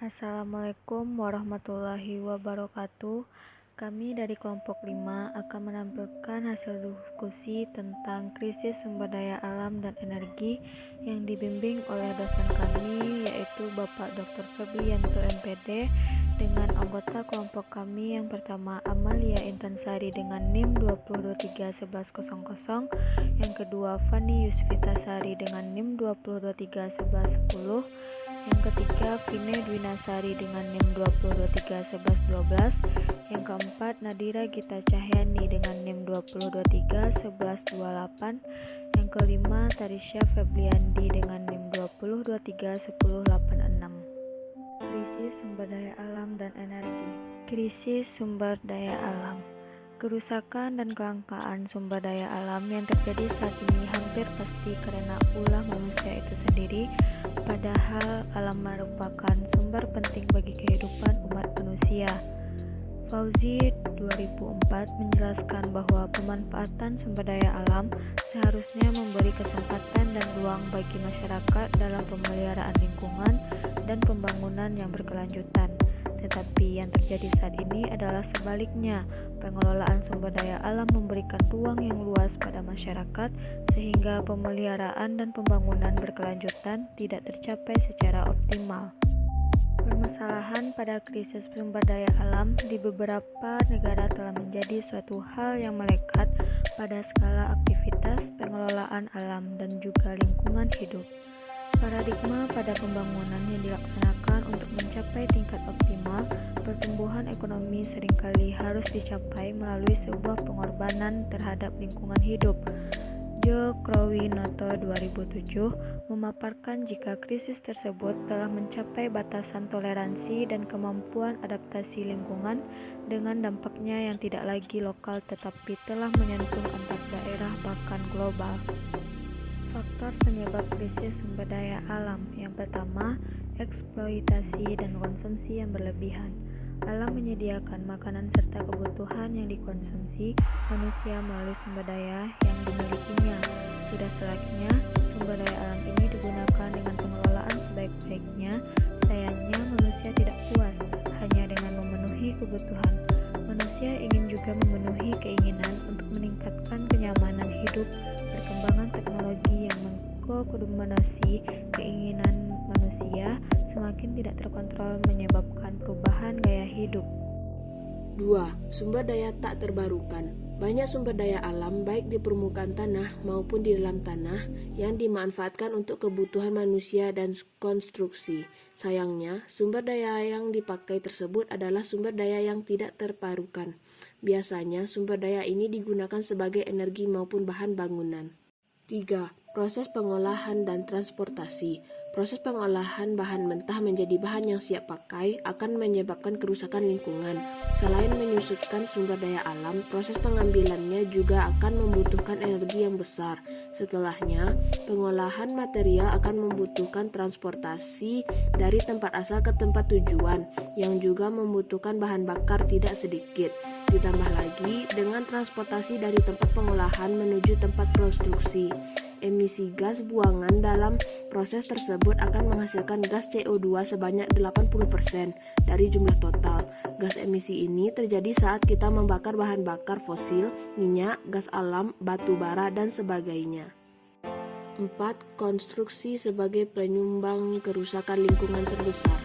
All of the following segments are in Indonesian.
Assalamualaikum warahmatullahi wabarakatuh. Kami dari kelompok 5 akan menampilkan hasil diskusi tentang krisis sumber daya alam dan energi yang dibimbing oleh dosen kami, yaitu Bapak Dr. Febrianto MPD, dengan anggota kelompok kami yang pertama Amalia Intansari dengan NIM 20231100, yang kedua Fani Yusvitasari dengan NIM 20231110, yang ketiga Vine Dwinasari dengan NIM 20231112, yang keempat Nadira Gita Cahyani dengan NIM 20231128, yang kelima Tarisha Febliandi dengan NIM 20231086. Krisis sumber daya alam dan energi. Krisis sumber daya alam. Kerusakan dan kelangkaan sumber daya alam yang terjadi saat ini hampir pasti karena ulah manusia itu sendiri, padahal alam merupakan sumber penting bagi kehidupan umat manusia. Fauzi 2004 menjelaskan bahwa pemanfaatan sumber daya alam seharusnya memberi kesempatan dan ruang bagi masyarakat dalam pemeliharaan lingkungan dan pembangunan yang berkelanjutan. Tetapi yang terjadi saat ini adalah sebaliknya. Pengelolaan sumber daya alam memberikan ruang yang luas pada masyarakat sehingga pemeliharaan dan pembangunan berkelanjutan tidak tercapai secara optimal. Permasalahan pada krisis sumber daya alam di beberapa negara telah menjadi suatu hal yang melekat pada skala aktivitas pengelolaan alam dan juga lingkungan hidup. Paradigma pada pembangunan yang dilaksanakan untuk mencapai tingkat optimal pertumbuhan ekonomi seringkali harus dicapai melalui sebuah pengorbanan terhadap lingkungan hidup. Joe Crowinoto 2007 memaparkan jika krisis tersebut telah mencapai batasan toleransi dan kemampuan adaptasi lingkungan dengan dampaknya yang tidak lagi lokal tetapi telah menyentuh antar daerah bahkan global. Faktor penyebab krisis sumber daya alam. Yang pertama, eksploitasi dan konsumsi yang berlebihan. Alam menyediakan makanan serta kebutuhan yang dikonsumsi manusia melalui sumber daya yang dimilikinya. Sudah selayaknya sumber daya alam ini digunakan dengan pengelolaan sebaik-baiknya. Sayangnya manusia tidak puas hanya dengan memenuhi kebutuhan. Manusia ingin juga memenuhi keinginan untuk meningkatkan kenyamanan hidup. Perkembangan teknologi yang mengkoordinasi keinginan manusia semakin tidak terkontrol menyebabkan perubahan gaya hidup. 2. Sumber daya tak terbarukan. Banyak sumber daya alam baik di permukaan tanah maupun di dalam tanah yang dimanfaatkan untuk kebutuhan manusia dan konstruksi. Sayangnya, sumber daya yang dipakai tersebut adalah sumber daya yang tidak terbarukan. Biasanya, sumber daya ini digunakan sebagai energi maupun bahan bangunan. 3. Proses pengolahan dan transportasi. Proses pengolahan bahan mentah menjadi bahan yang siap pakai akan menyebabkan kerusakan lingkungan. Selain menyusutkan sumber daya alam, proses pengambilannya juga akan membutuhkan energi yang besar. Setelahnya, pengolahan material akan membutuhkan transportasi dari tempat asal ke tempat tujuan, yang juga membutuhkan bahan bakar tidak sedikit. Ditambah lagi dengan transportasi dari tempat pengolahan menuju tempat konstruksi. Emisi gas buangan dalam proses tersebut akan menghasilkan gas CO2 sebanyak 80% dari jumlah total. Gas emisi ini terjadi saat kita membakar bahan bakar fosil, minyak, gas alam, batu bara, dan sebagainya. 4. Konstruksi sebagai penyumbang kerusakan lingkungan terbesar.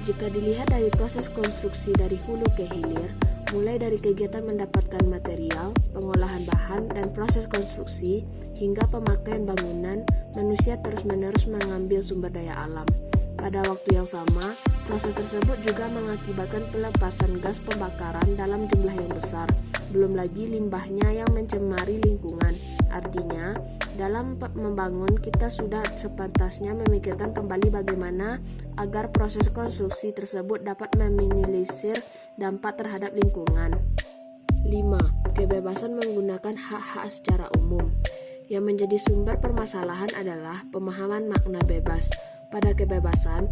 Jika dilihat dari proses konstruksi dari hulu ke hilir, mulai dari kegiatan mendapatkan material, pengolahan bahan, dan proses konstruksi, hingga pemakaian bangunan, manusia terus-menerus mengambil sumber daya alam. Pada waktu yang sama, proses tersebut juga mengakibatkan pelepasan gas pembakaran dalam jumlah yang besar, belum lagi limbahnya yang mencemari lingkungan. Artinya, dalam membangun kita sudah sepantasnya memikirkan kembali bagaimana agar proses konstruksi tersebut dapat meminimalisir dampak terhadap lingkungan. 5. Kebebasan menggunakan hak-hak secara umum. Yang menjadi sumber permasalahan adalah pemahaman makna bebas. Pada kebebasan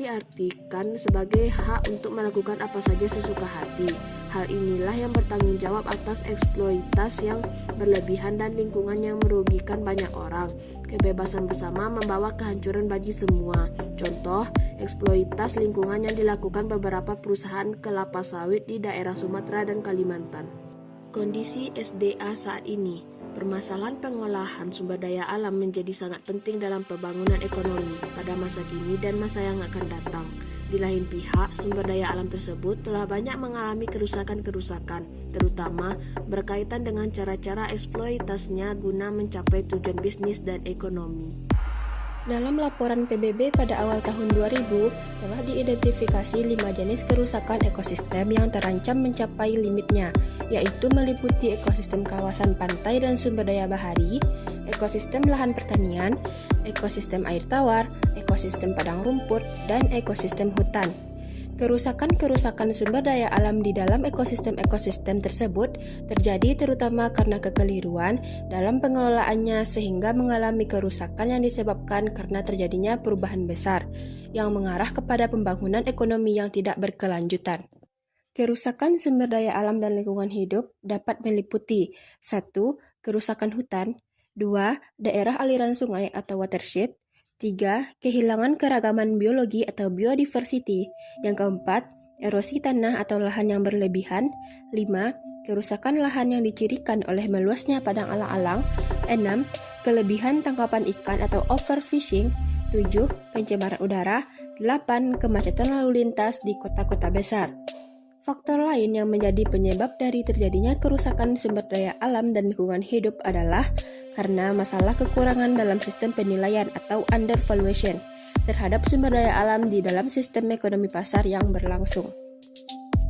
diartikan sebagai hak untuk melakukan apa saja sesuka hati. Hal inilah yang bertanggung jawab atas eksploitasi yang berlebihan dan lingkungan yang merugikan banyak orang. Kebebasan bersama membawa kehancuran bagi semua. Contoh, eksploitasi lingkungan yang dilakukan beberapa perusahaan kelapa sawit di daerah Sumatera dan Kalimantan. Kondisi SDA saat ini. Permasalahan pengolahan sumber daya alam menjadi sangat penting dalam pembangunan ekonomi pada masa kini dan masa yang akan datang. Di lain pihak, sumber daya alam tersebut telah banyak mengalami kerusakan-kerusakan, terutama berkaitan dengan cara-cara eksploitasinya guna mencapai tujuan bisnis dan ekonomi. Dalam laporan PBB pada awal tahun 2000, telah diidentifikasi 5 jenis kerusakan ekosistem yang terancam mencapai limitnya, yaitu meliputi ekosistem kawasan pantai dan sumber daya bahari, ekosistem lahan pertanian, ekosistem air tawar, ekosistem padang rumput, dan ekosistem hutan. Kerusakan-kerusakan sumber daya alam di dalam ekosistem-ekosistem tersebut terjadi terutama karena kekeliruan dalam pengelolaannya sehingga mengalami kerusakan yang disebabkan karena terjadinya perubahan besar yang mengarah kepada pembangunan ekonomi yang tidak berkelanjutan. Kerusakan sumber daya alam dan lingkungan hidup dapat meliputi 1. Kerusakan hutan, 2. Daerah aliran sungai atau watershed, 3. Kehilangan keragaman biologi atau biodiversity. Yang keempat, erosi tanah atau lahan yang berlebihan. 5. Kerusakan lahan yang dicirikan oleh meluasnya padang alang-alang. 6. Kelebihan tangkapan ikan atau overfishing. 7. Pencemaran udara. 8. Kemacetan lalu lintas di kota-kota besar. Faktor lain yang menjadi penyebab dari terjadinya kerusakan sumber daya alam dan lingkungan hidup adalah karena masalah kekurangan dalam sistem penilaian atau undervaluation terhadap sumber daya alam di dalam sistem ekonomi pasar yang berlangsung.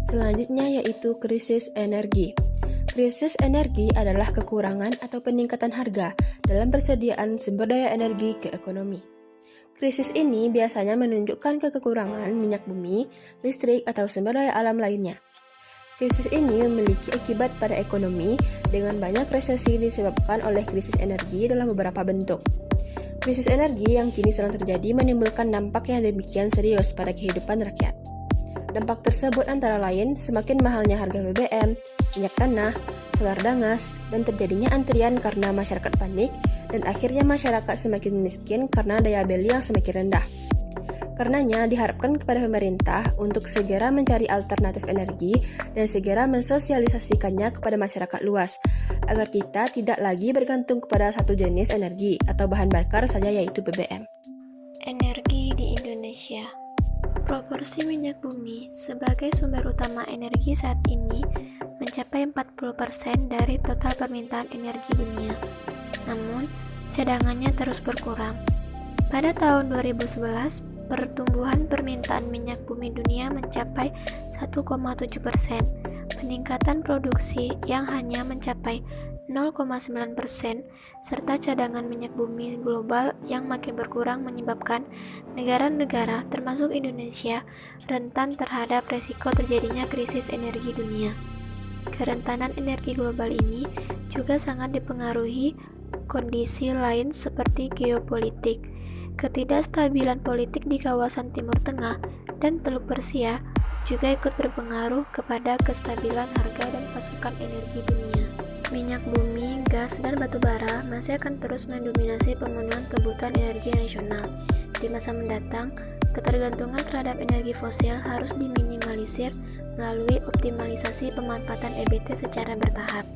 Selanjutnya yaitu krisis energi. Krisis energi adalah kekurangan atau peningkatan harga dalam persediaan sumber daya energi ke ekonomi. Krisis ini biasanya menunjukkan kekurangan minyak bumi, listrik, atau sumber daya alam lainnya. Krisis ini memiliki akibat pada ekonomi dengan banyak resesi disebabkan oleh krisis energi dalam beberapa bentuk. Krisis energi yang kini sedang terjadi menimbulkan dampak yang demikian serius pada kehidupan rakyat. Dampak tersebut antara lain semakin mahalnya harga BBM, minyak tanah, solar dan gas, dan terjadinya antrian karena masyarakat panik, dan akhirnya masyarakat semakin miskin karena daya beli yang semakin rendah. Karenanya diharapkan kepada pemerintah untuk segera mencari alternatif energi dan segera mensosialisasikannya kepada masyarakat luas, agar kita tidak lagi bergantung kepada satu jenis energi atau bahan bakar saja yaitu BBM. Energi di Indonesia. Proporsi minyak bumi sebagai sumber utama energi saat ini mencapai 40% dari total permintaan energi dunia. Namun, cadangannya terus berkurang. Pada tahun 2011, pertumbuhan permintaan minyak bumi dunia mencapai 1,7%. Peningkatan produksi yang hanya mencapai 0,9%, serta cadangan minyak bumi global yang makin berkurang menyebabkan negara-negara, termasuk Indonesia, rentan terhadap resiko terjadinya krisis energi dunia. Kerentanan energi global ini juga sangat dipengaruhi kondisi lain seperti geopolitik. Ketidakstabilan politik di kawasan Timur Tengah dan Teluk Persia juga ikut berpengaruh kepada kestabilan harga dan pasokan energi dunia. Minyak bumi, gas, dan batu bara masih akan terus mendominasi pemenuhan kebutuhan energi nasional. Di masa mendatang, ketergantungan terhadap energi fosil harus diminimalisir melalui optimalisasi pemanfaatan EBT secara bertahap.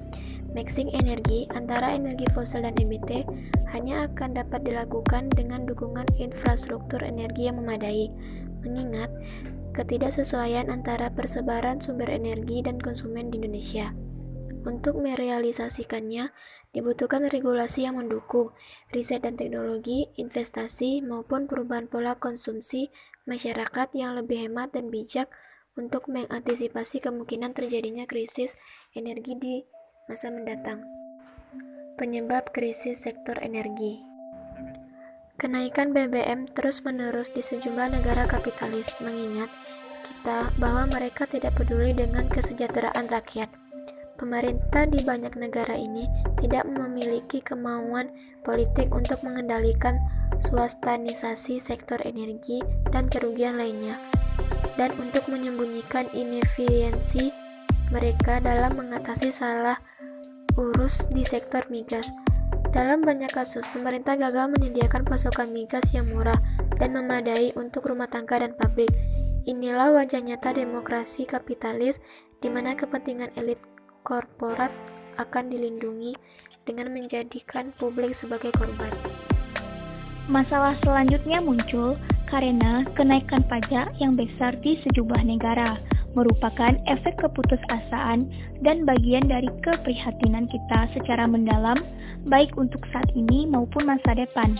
Mixing energi antara energi fosil dan EBT hanya akan dapat dilakukan dengan dukungan infrastruktur energi yang memadai, mengingat ketidaksesuaian antara persebaran sumber energi dan konsumen di Indonesia. Untuk merealisasikannya, dibutuhkan regulasi yang mendukung riset dan teknologi, investasi, maupun perubahan pola konsumsi masyarakat yang lebih hemat dan bijak untuk mengantisipasi kemungkinan terjadinya krisis energi di masa mendatang. Penyebab krisis sektor energi. Kenaikan BBM terus-menerus di sejumlah negara kapitalis mengingat kita bahwa mereka tidak peduli dengan kesejahteraan rakyat. Pemerintah di banyak negara ini tidak memiliki kemauan politik untuk mengendalikan swastanisasi sektor energi dan kerugian lainnya, dan untuk menyembunyikan inefisiensi mereka dalam mengatasi salah urus di sektor migas. Dalam banyak kasus, pemerintah gagal menyediakan pasokan migas yang murah dan memadai untuk rumah tangga dan pabrik. Inilah wajah nyata demokrasi kapitalis di mana kepentingan elit korporat akan dilindungi dengan menjadikan publik sebagai korban. Masalah selanjutnya muncul karena kenaikan pajak yang besar di sejumlah negara merupakan efek keputusasaan dan bagian dari keprihatinan kita secara mendalam, baik untuk saat ini maupun masa depan.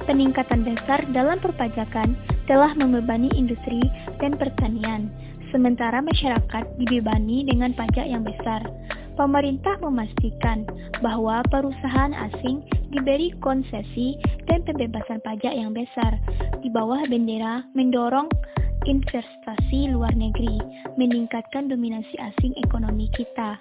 Peningkatan besar dalam perpajakan telah membebani industri dan pertanian, sementara masyarakat dibebani dengan pajak yang besar. Pemerintah memastikan bahwa perusahaan asing diberi konsesi dan pembebasan pajak yang besar di bawah bendera mendorong investasi luar negeri, meningkatkan dominasi asing ekonomi kita.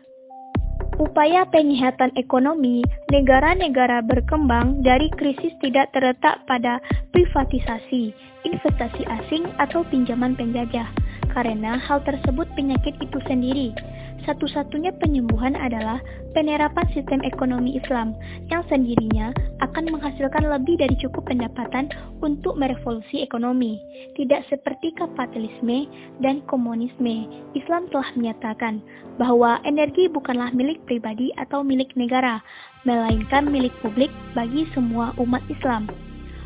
Upaya penyihatan ekonomi negara-negara berkembang dari krisis tidak terletak pada privatisasi, investasi asing, atau pinjaman penjajah, karena hal tersebut penyakit itu sendiri. Satu-satunya penyembuhan adalah penerapan sistem ekonomi Islam yang sendirinya akan menghasilkan lebih dari cukup pendapatan untuk merevolusi ekonomi. Tidak seperti kapitalisme dan komunisme, Islam telah menyatakan bahwa energi bukanlah milik pribadi atau milik negara, melainkan milik publik bagi semua umat Islam.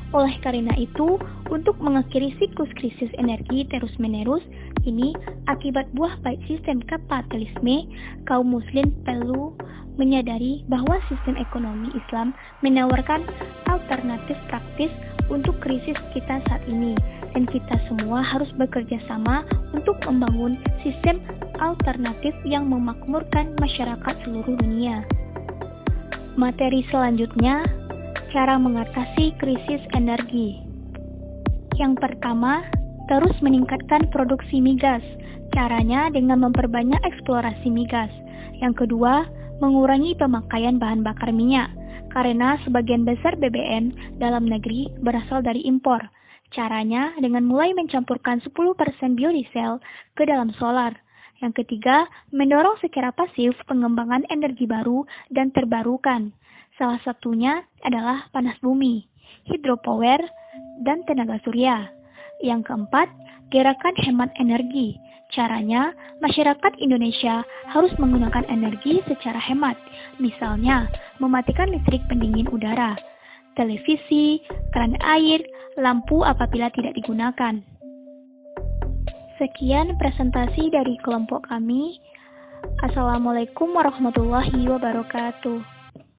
Oleh karena itu, untuk mengakhiri siklus krisis energi terus-menerus ini akibat buah pahit sistem kapitalisme, kaum muslim perlu menyadari bahwa sistem ekonomi Islam menawarkan alternatif praktis untuk krisis kita saat ini, dan kita semua harus bekerja sama untuk membangun sistem alternatif yang memakmurkan masyarakat seluruh dunia. Materi selanjutnya, cara mengatasi krisis energi. Yang pertama, terus meningkatkan produksi migas. Caranya dengan memperbanyak eksplorasi migas. Yang kedua, mengurangi pemakaian bahan bakar minyak, karena sebagian besar BBM dalam negeri berasal dari impor. Caranya dengan mulai mencampurkan 10% biodiesel ke dalam solar. Yang ketiga, mendorong secara pasif pengembangan energi baru dan terbarukan. Salah satunya adalah panas bumi, hidropower, dan tenaga surya. Yang keempat, gerakan hemat energi. Caranya, masyarakat Indonesia harus menggunakan energi secara hemat. Misalnya, mematikan listrik pendingin udara, televisi, keran air, lampu apabila tidak digunakan. Sekian presentasi dari kelompok kami. Assalamualaikum warahmatullahi wabarakatuh.